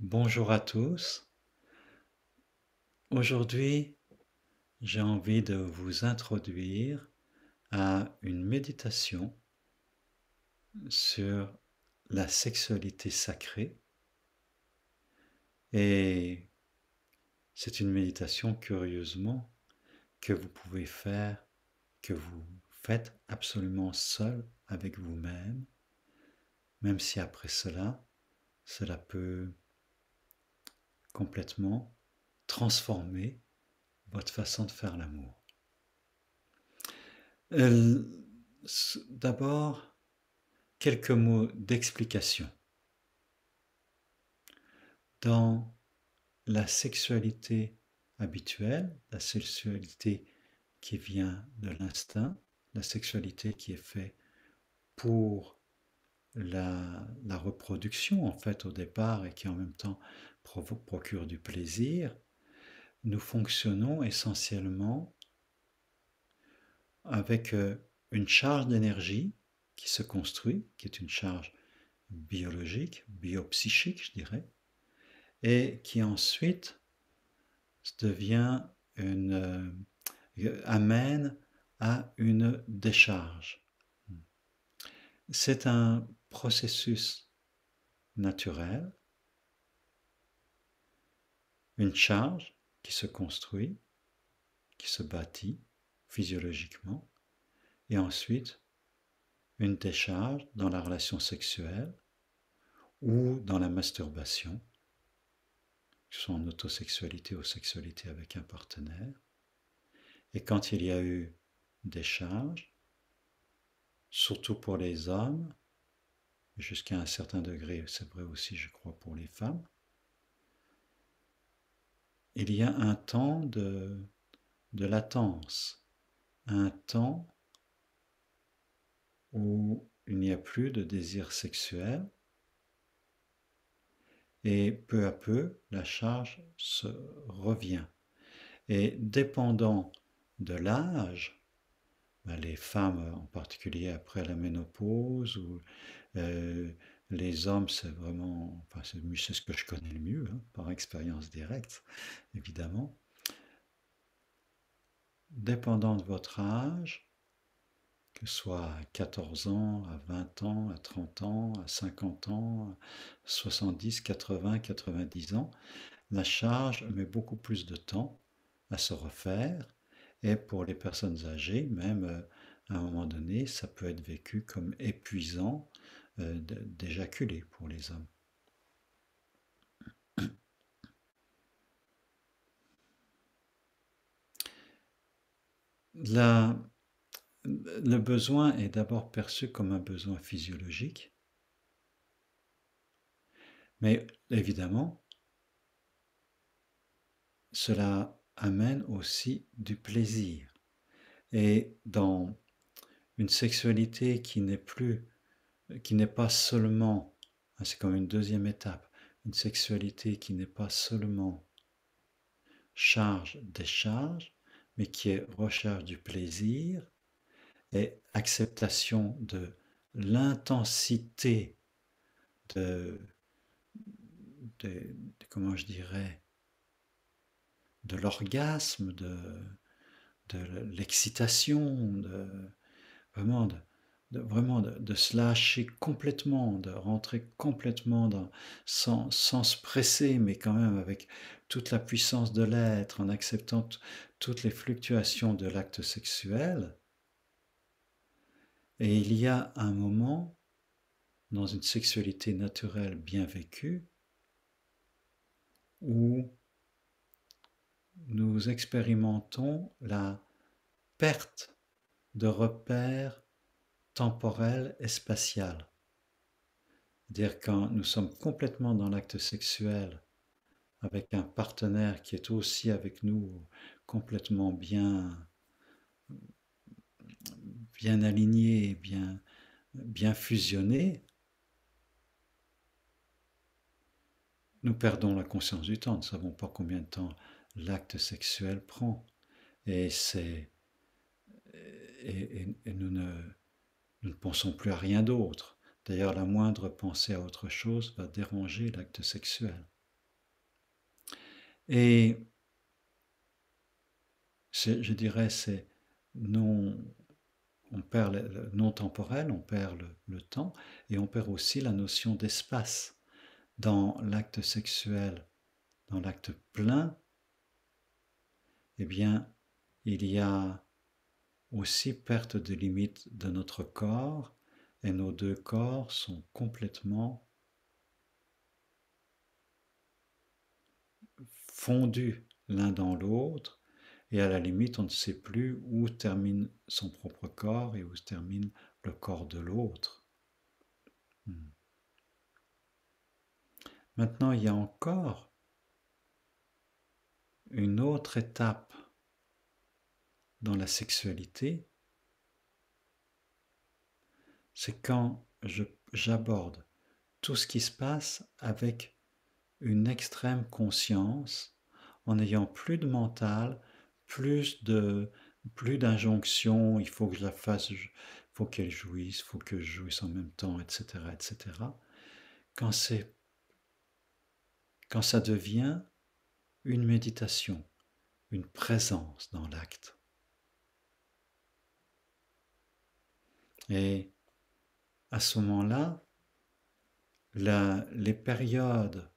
Bonjour à tous. Aujourd'hui, j'ai envie de vous introduire à une méditation sur la sexualité sacrée. Et c'est une méditation, curieusement, que vous pouvez faire, que vous faites absolument seul avec vous-même, même si après cela, cela peut complètement transformer votre façon de faire l'amour. Euh, D'abord, quelques mots d'explication. Dans la sexualité habituelle, la sexualité qui vient de l'instinct, la sexualité qui est faite pour la reproduction en fait au départ et qui en même temps procure du plaisir, nous fonctionnons essentiellement avec une charge d'énergie qui se construit, qui est une charge biologique, biopsychique, je dirais, et qui ensuite devient amène à une décharge. C'est un processus naturel, une charge qui se construit, qui se bâtit physiologiquement, et ensuite une décharge dans la relation sexuelle ou dans la masturbation, que ce soit en autosexualité ou sexualité avec un partenaire. Et quand il y a eu décharge, surtout pour les hommes, jusqu'à un certain degré, c'est vrai aussi, je crois, pour les femmes, il y a un temps de latence, un temps où il n'y a plus de désir sexuel, et peu à peu, la charge se revient. Et dépendant de l'âge, les femmes en particulier après la ménopause, ou euh, les hommes, c'est vraiment, enfin, c'est ce que je connais le mieux, hein, par expérience directe, évidemment. Dépendant de votre âge, que ce soit à 14 ans, à 20 ans, à 30 ans, à 50 ans, à 70, 80, 90 ans, la charge met beaucoup plus de temps à se refaire. Et pour les personnes âgées, même à un moment donné, ça peut être vécu comme épuisant d'éjaculer pour les hommes. La, le besoin est d'abord perçu comme un besoin physiologique, mais évidemment, cela amène aussi du plaisir. Et dans une sexualité qui n'est pas seulement, c'est comme une deuxième étape, une sexualité qui n'est pas seulement charge-décharge, mais qui est recherche du plaisir et acceptation de l'intensité de, comment je dirais, de l'orgasme, de l'excitation, vraiment de se lâcher complètement, de rentrer complètement sans se presser, mais quand même avec toute la puissance de l'être, en acceptant toutes les fluctuations de l'acte sexuel. Et il y a un moment, dans une sexualité naturelle bien vécue, où nous expérimentons la perte de repères temporels et spatial. C'est-à-dire quand nous sommes complètement dans l'acte sexuel avec un partenaire qui est aussi avec nous complètement bien aligné, bien fusionné, nous perdons la conscience du temps. Nous ne savons pas combien de temps l'acte sexuel prend. Et, et nous ne pensons plus à rien d'autre. D'ailleurs, la moindre pensée à autre chose va déranger l'acte sexuel. Et je dirais, c'est non, on perd le non temporel, on perd le temps, et on perd aussi la notion d'espace. Dans l'acte sexuel, dans l'acte plein, eh bien, il y a aussi perte de limite de notre corps, et nos deux corps sont complètement fondus l'un dans l'autre, et à la limite, on ne sait plus où termine son propre corps et où termine le corps de l'autre. Maintenant, il y a encore une autre étape dans la sexualité, c'est quand j'aborde tout ce qui se passe avec une extrême conscience, en n'ayant plus de mental, plus d'injonctions, il faut que je la fasse, il faut qu'elle jouisse, il faut que je jouisse en même temps, etc., etc. Quand quand ça devient une méditation, une présence dans l'acte. Et à ce moment-là, les périodes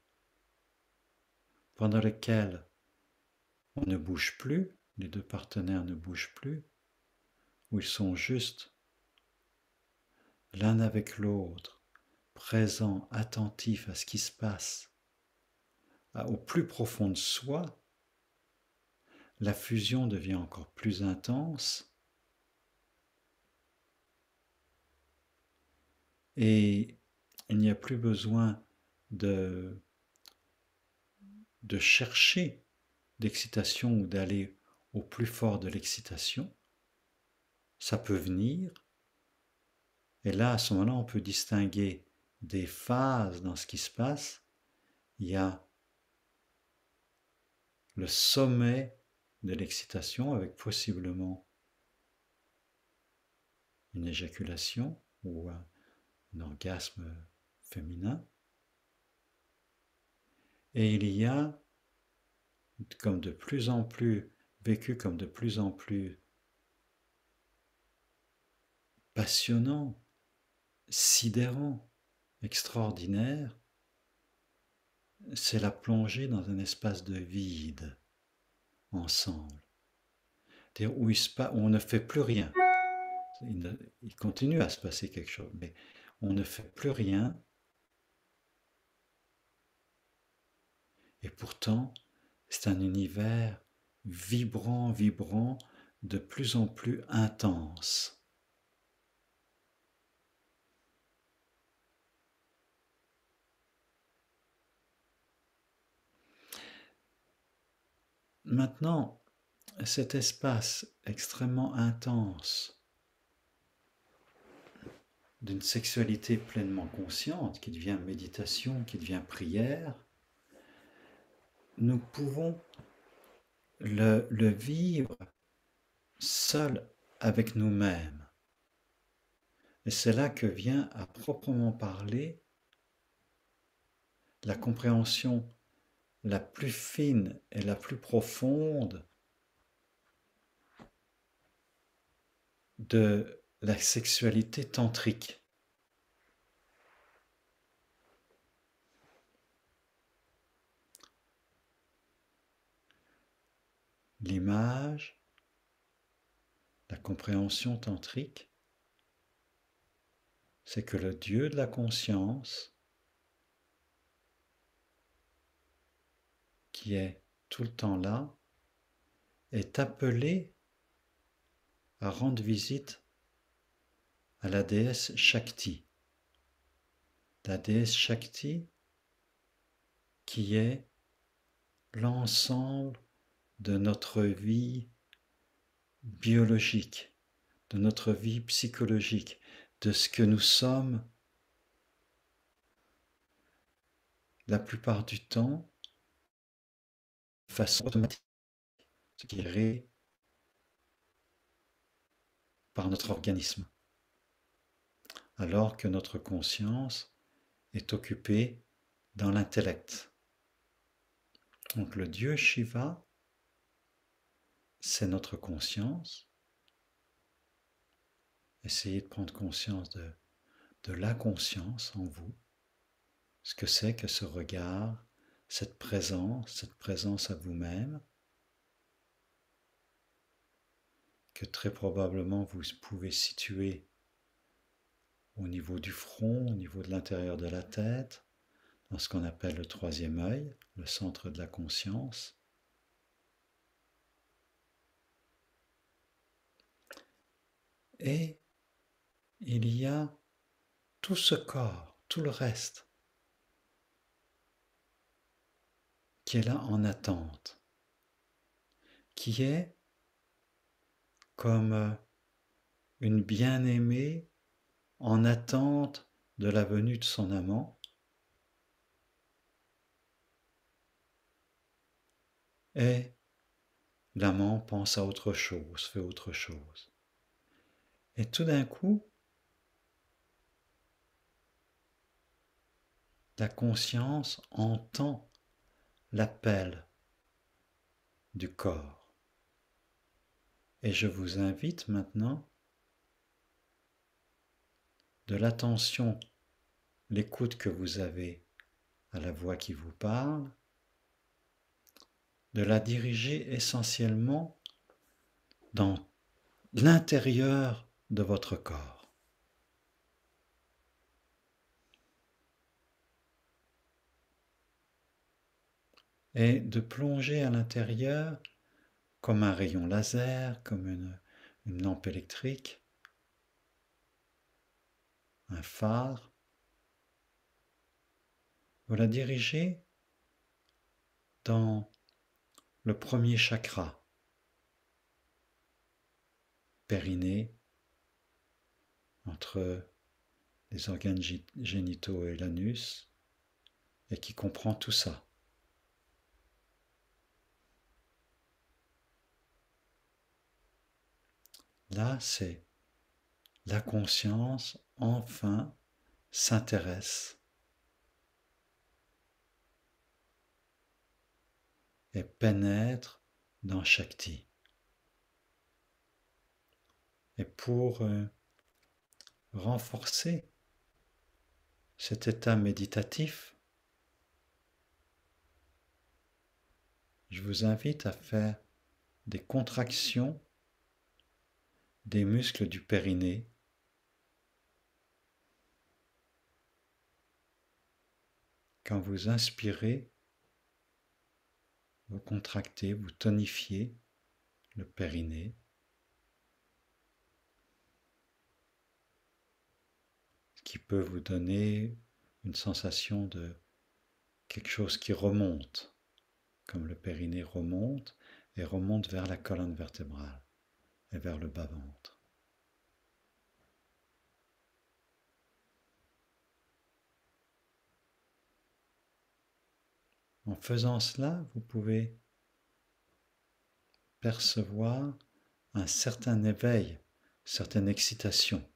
pendant lesquelles on ne bouge plus, les deux partenaires ne bougent plus, où ils sont juste l'un avec l'autre, présents, attentifs à ce qui se passe, au plus profond de soi, la fusion devient encore plus intense et il n'y a plus besoin de chercher d'excitation ou d'aller au plus fort de l'excitation. Ça peut venir, et là, à ce moment-là, on peut distinguer des phases dans ce qui se passe. Il y a le sommet de l'excitation avec possiblement une éjaculation ou un orgasme féminin. Et il y a comme de plus en plus, vécu comme de plus en plus passionnant, sidérant, extraordinaire, c'est la plongée dans un espace de vide ensemble, où on ne fait plus rien. Il continue à se passer quelque chose, mais on ne fait plus rien, et pourtant c'est un univers vibrant, vibrant, de plus en plus intense. Maintenant, cet espace extrêmement intense d'une sexualité pleinement consciente, qui devient méditation, qui devient prière, nous pouvons le vivre seul avec nous-mêmes. Et c'est là que vient à proprement parler la compréhension la plus fine et la plus profonde de la sexualité tantrique. L'image, la compréhension tantrique, c'est que le Dieu de la conscience, qui est tout le temps là, est appelé à rendre visite à la déesse Shakti. La déesse Shakti qui est l'ensemble de notre vie biologique, de notre vie psychologique, de ce que nous sommes la plupart du temps de façon automatique, ce qui est géré par notre organisme, alors que notre conscience est occupée dans l'intellect. Donc le Dieu Shiva, c'est notre conscience. Essayez de prendre conscience de la conscience en vous, ce que c'est que ce regard, cette présence à vous-même, que très probablement vous pouvez situer au niveau du front, au niveau de l'intérieur de la tête, dans ce qu'on appelle le troisième œil, le centre de la conscience. Et il y a tout ce corps, tout le reste, qui est là en attente, qui est comme une bien-aimée en attente de la venue de son amant. Et l'amant pense à autre chose, fait autre chose. Et tout d'un coup, la conscience entend l'appel du corps. Et je vous invite maintenant de l'attention, l'écoute que vous avez à la voix qui vous parle, de la diriger essentiellement dans l'intérieur de votre corps. Et de plonger à l'intérieur comme un rayon laser, comme une lampe électrique, un phare. Vous la dirigez dans le premier chakra, périnée, entre les organes génitaux et l'anus, et qui comprend tout ça. Là, c'est la conscience, enfin, s'intéresse et pénètre dans Shakti. Et pour renforcer cet état méditatif, je vous invite à faire des contractions des muscles du périnée, quand vous inspirez, vous contractez, vous tonifiez le périnée, ce qui peut vous donner une sensation de quelque chose qui remonte, comme le périnée remonte et remonte vers la colonne vertébrale et vers le bas-ventre. En faisant cela, vous pouvez percevoir un certain éveil, certaine excitation.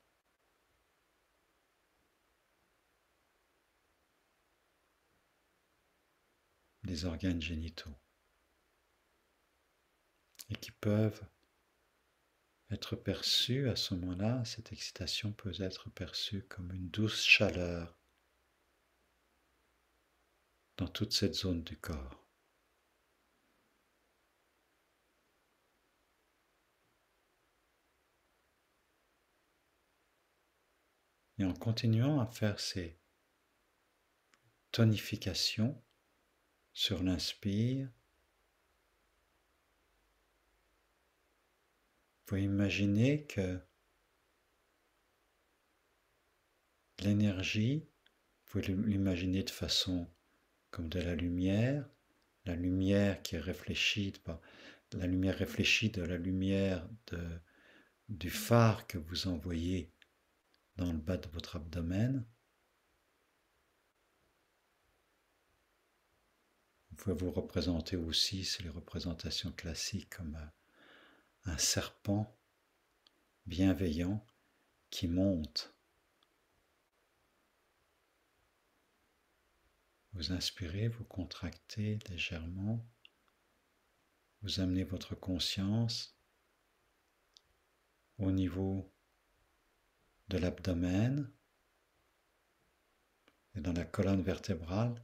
Des organes génitaux et qui peuvent être perçus à ce moment-là, cette excitation peut être perçue comme une douce chaleur dans toute cette zone du corps. Et en continuant à faire ces tonifications sur l'inspire, vous pouvez imaginer que l'énergie, vous pouvez l'imaginer de façon comme de la lumière qui est réfléchie, la lumière réfléchie de la lumière du phare que vous envoyez dans le bas de votre abdomen. Vous pouvez vous représenter aussi, c'est les représentations classiques, comme un serpent bienveillant qui monte Vous inspirez, vous contractez légèrement, vous amenez votre conscience au niveau de l'abdomen et dans la colonne vertébrale,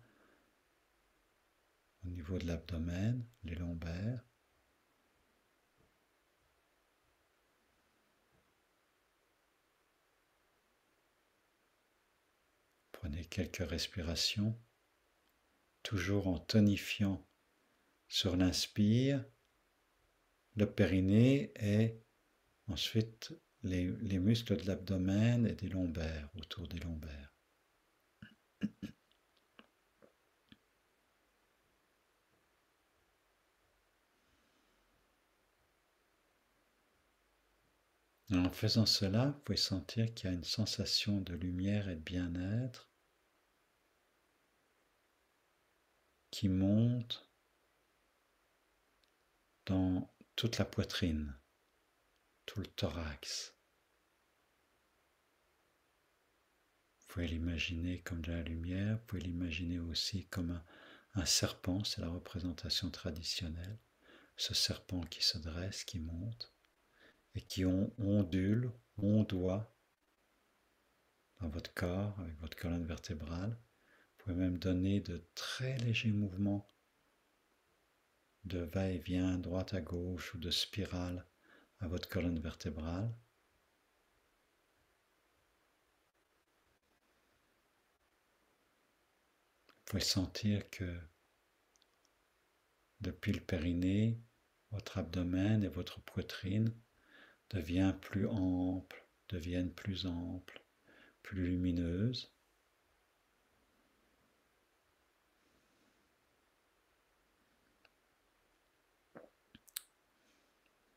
au niveau de l'abdomen, les lombaires. Prenez quelques respirations, toujours en tonifiant sur l'inspire le périnée et ensuite les muscles de l'abdomen et des lombaires, autour des lombaires. En faisant cela, vous pouvez sentir qu'il y a une sensation de lumière et de bien-être qui monte dans toute la poitrine, tout le thorax. Vous pouvez l'imaginer comme de la lumière, vous pouvez l'imaginer aussi comme un serpent, c'est la représentation traditionnelle. Ce serpent qui se dresse, qui monte et qui ondule, ondoie dans votre corps avec votre colonne vertébrale. Vous pouvez même donner de très légers mouvements de va-et-vient, droite à gauche ou de spirale à votre colonne vertébrale. Vous pouvez sentir que depuis le périnée, votre abdomen et votre poitrine deviennent plus amples, plus lumineuses.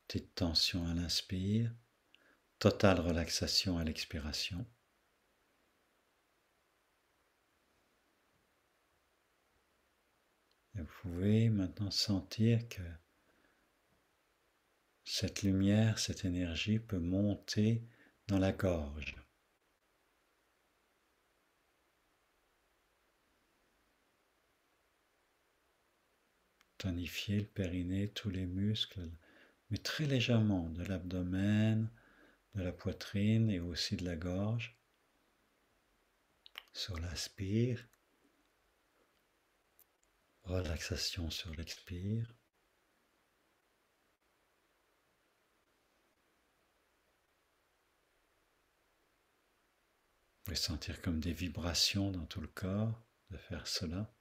Petite tension à l'inspire, totale relaxation à l'expiration. Et vous pouvez maintenant sentir que cette lumière, cette énergie peut monter dans la gorge. Tonifier le périnée, tous les muscles, mais très légèrement de l'abdomen, de la poitrine et aussi de la gorge. Sur l'inspire, relaxation sur l'expire. Vous pouvez sentir comme des vibrations dans tout le corps de faire cela.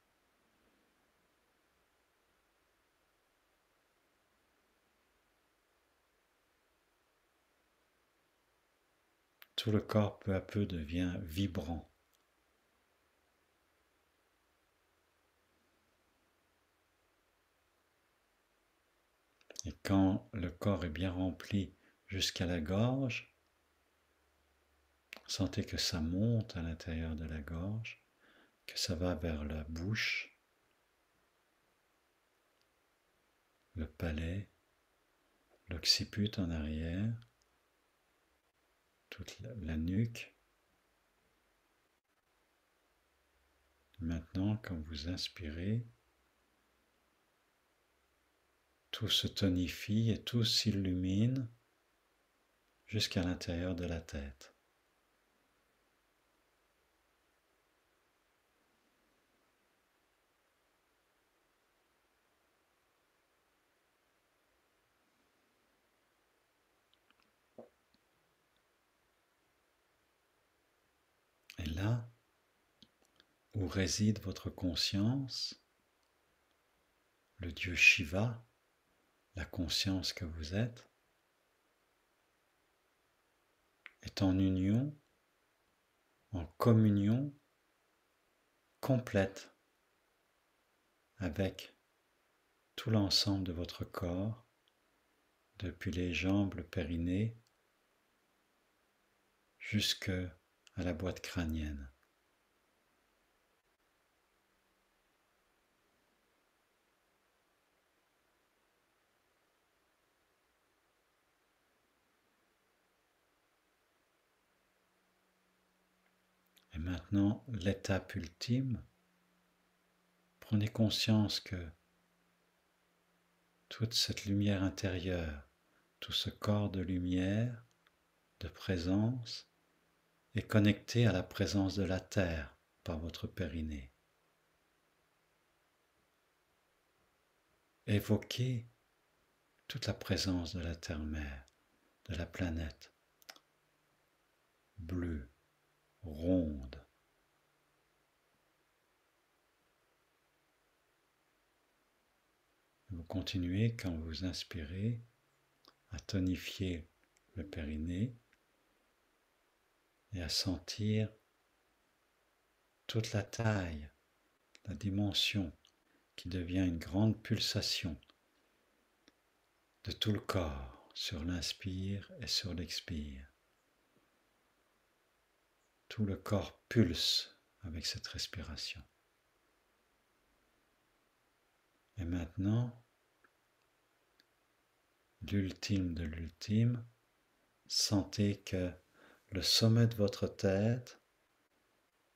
Tout le corps peu à peu devient vibrant. Et quand le corps est bien rempli jusqu'à la gorge, sentez que ça monte à l'intérieur de la gorge, que ça va vers la bouche, le palais, l'occiput en arrière, toute la nuque. Maintenant, quand vous inspirez, tout se tonifie et tout s'illumine jusqu'à l'intérieur de la tête. Et là, où réside votre conscience, le dieu Shiva, la conscience que vous êtes, est en union, en communion complète avec tout l'ensemble de votre corps, depuis les jambes, le périnée, jusque à la boîte crânienne. Et maintenant, l'étape ultime, prenez conscience que toute cette lumière intérieure, tout ce corps de lumière, de présence, est connecté à la présence de la Terre par votre périnée. Évoquez toute la présence de la Terre-Mère, de la planète, bleue, ronde. Vous continuez, quand vous inspirez, à tonifier le périnée et à sentir toute la taille, la dimension qui devient une grande pulsation de tout le corps sur l'inspire et sur l'expire. Tout le corps pulse avec cette respiration. Et maintenant, l'ultime de l'ultime, sentez que le sommet de votre tête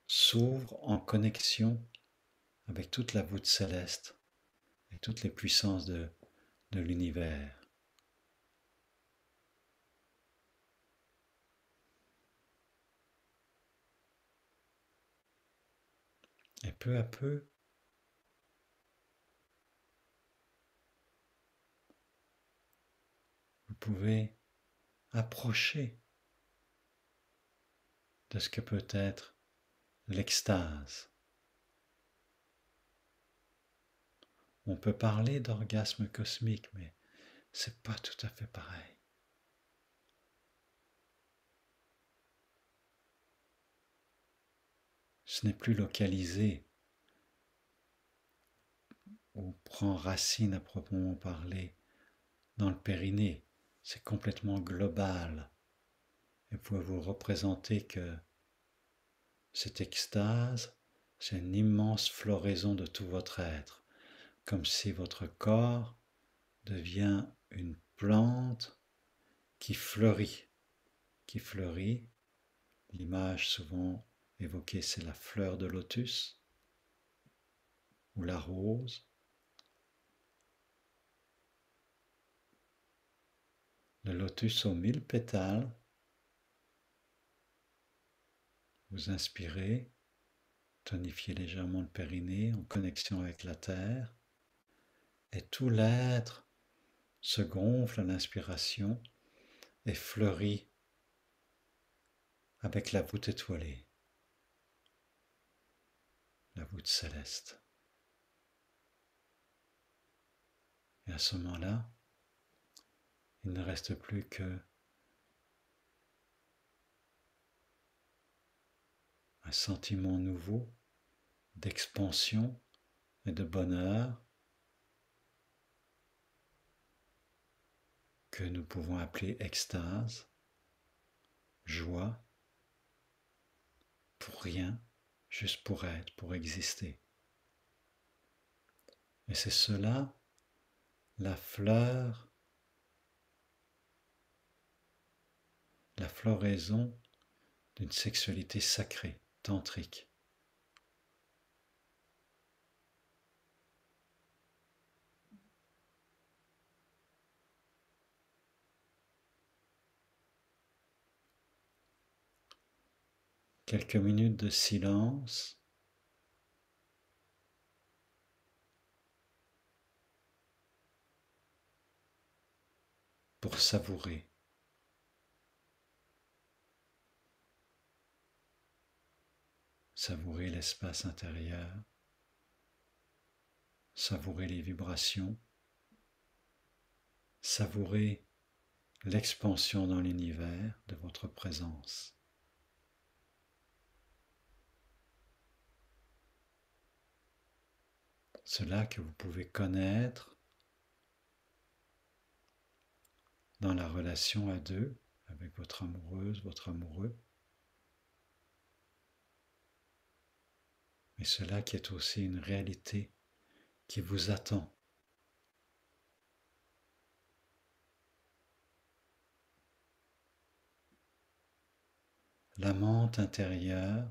s'ouvre en connexion avec toute la voûte céleste et toutes les puissances de l'univers. Et peu à peu, vous pouvez approcher de ce que peut être l'extase. On peut parler d'orgasme cosmique, mais c'est pas tout à fait pareil. Ce n'est plus localisé ou prend racine à proprement parler dans le périnée. C'est complètement global. Et vous pouvez vous représenter que cette extase, c'est une immense floraison de tout votre être, comme si votre corps devient une plante qui fleurit. L'image souvent évoquée, c'est la fleur de lotus ou la rose. Le lotus aux 1000 pétales. Vous inspirez, tonifiez légèrement le périnée en connexion avec la terre, et tout l'être se gonfle à l'inspiration et fleurit avec la voûte étoilée, la voûte céleste. Et à ce moment-là, il ne reste plus que un sentiment nouveau d'expansion et de bonheur que nous pouvons appeler extase, joie, pour rien, juste pour être, pour exister. Et c'est cela, la floraison d'une sexualité sacrée, tantrique. Quelques minutes de silence pour savourer. Savourer l'espace intérieur, savourer les vibrations, savourer l'expansion dans l'univers de votre présence. Cela que vous pouvez connaître dans la relation à deux avec votre amoureuse, votre amoureux, mais cela qui est aussi une réalité qui vous attend. L'amante intérieure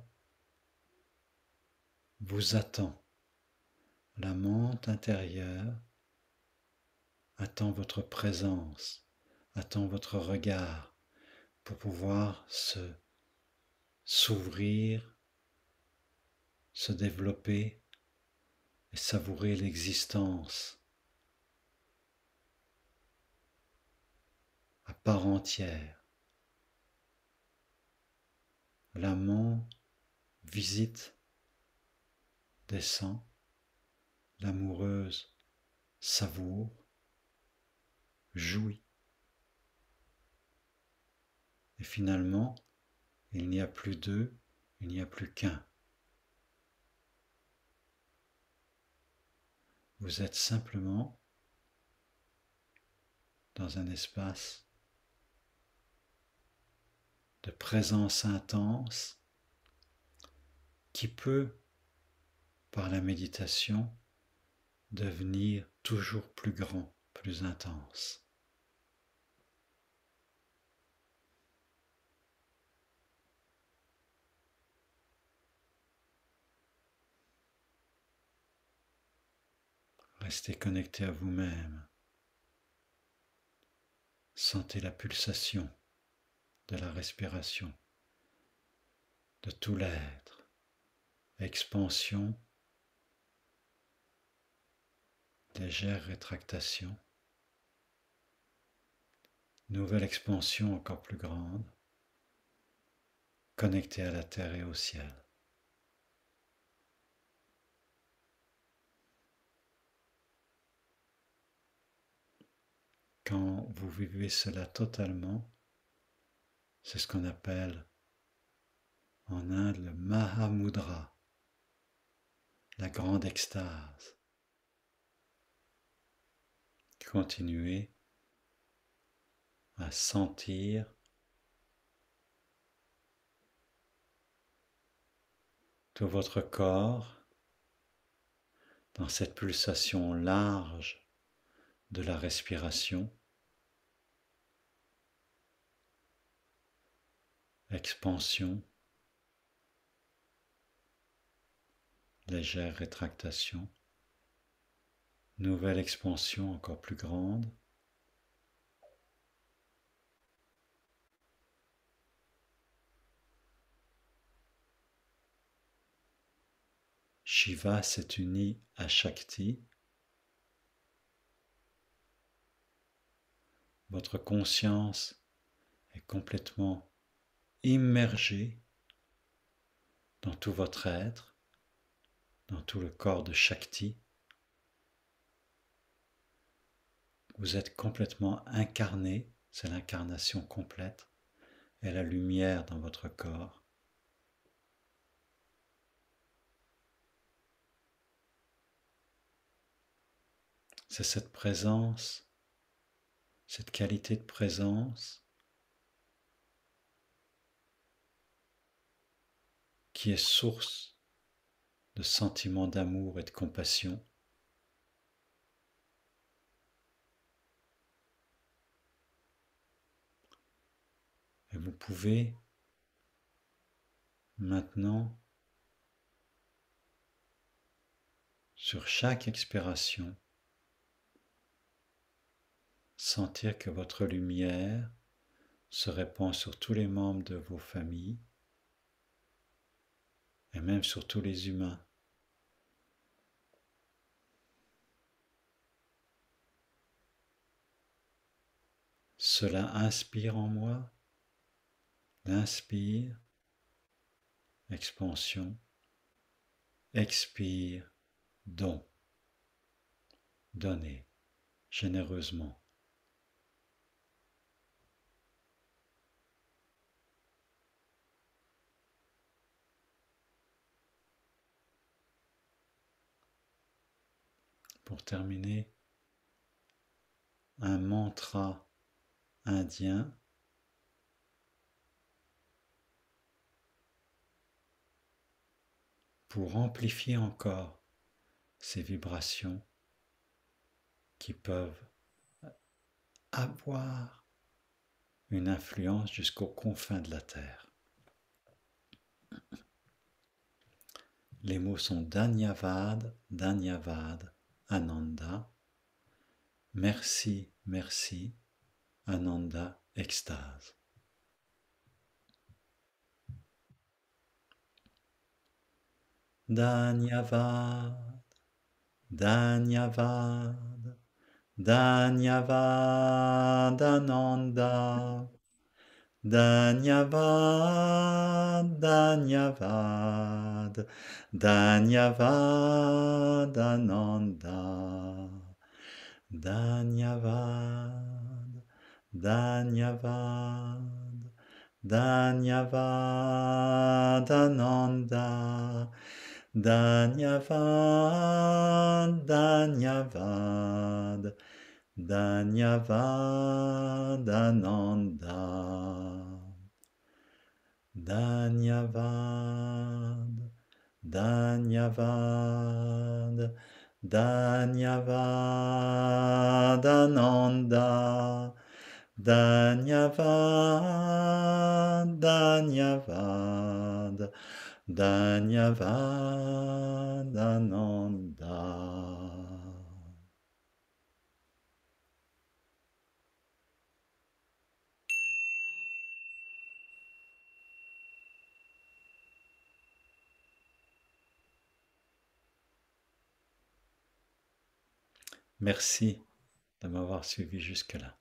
vous attend la menthe intérieure attend votre présence, attend votre regard pour pouvoir s'ouvrir, se développer et savourer l'existence à part entière. L'amant visite, descend, l'amoureuse savoure, jouit. Et finalement, il n'y a plus d'eux, il n'y a plus qu'un. Vous êtes simplement dans un espace de présence intense qui peut, par la méditation, devenir toujours plus grand, plus intense. Restez connecté à vous-même. Sentez la pulsation de la respiration, de tout l'être. Expansion, légère rétractation. Nouvelle expansion encore plus grande, connectée à la terre et au ciel. Quand vous vivez cela totalement, c'est ce qu'on appelle en Inde le Mahamudra, la grande extase. Continuez à sentir tout votre corps dans cette pulsation large de la respiration. Expansion, légère rétractation, nouvelle expansion encore plus grande. Shiva s'est uni à Shakti. Votre conscience est complètement immergée dans tout votre être, dans tout le corps de Shakti. Vous êtes complètement incarné, c'est l'incarnation complète, et la lumière dans votre corps. C'est cette présence, cette qualité de présence qui est source de sentiments d'amour et de compassion. Et vous pouvez maintenant, sur chaque expiration, sentir que votre lumière se répand sur tous les membres de vos familles et même sur tous les humains. Cela inspire en moi, l'inspire, expansion, expire, don, donner généreusement. Pour terminer, un mantra indien pour amplifier encore ces vibrations qui peuvent avoir une influence jusqu'aux confins de la Terre. Les mots sont Dhanyavad, Dhanyavad, Ananda. Merci, merci, Ananda, extase. Dhanyavad, Dhanyavad, Dhanyavad, Ananda. Dhanyavad, Dhanyavad, Dhanyavad, Ananda. Dhanyavad, Dhanyavad, Dhanyavad, Ananda. Dhanyavad, Dhanyavad, Dhanyavad, Ananda. Dhanyavad, Dhanyavad, Dhanyavad, Ananda. Dhanyavad, Dhanyavad, Dhanyavad, Ananda. Merci de m'avoir suivi jusque-là.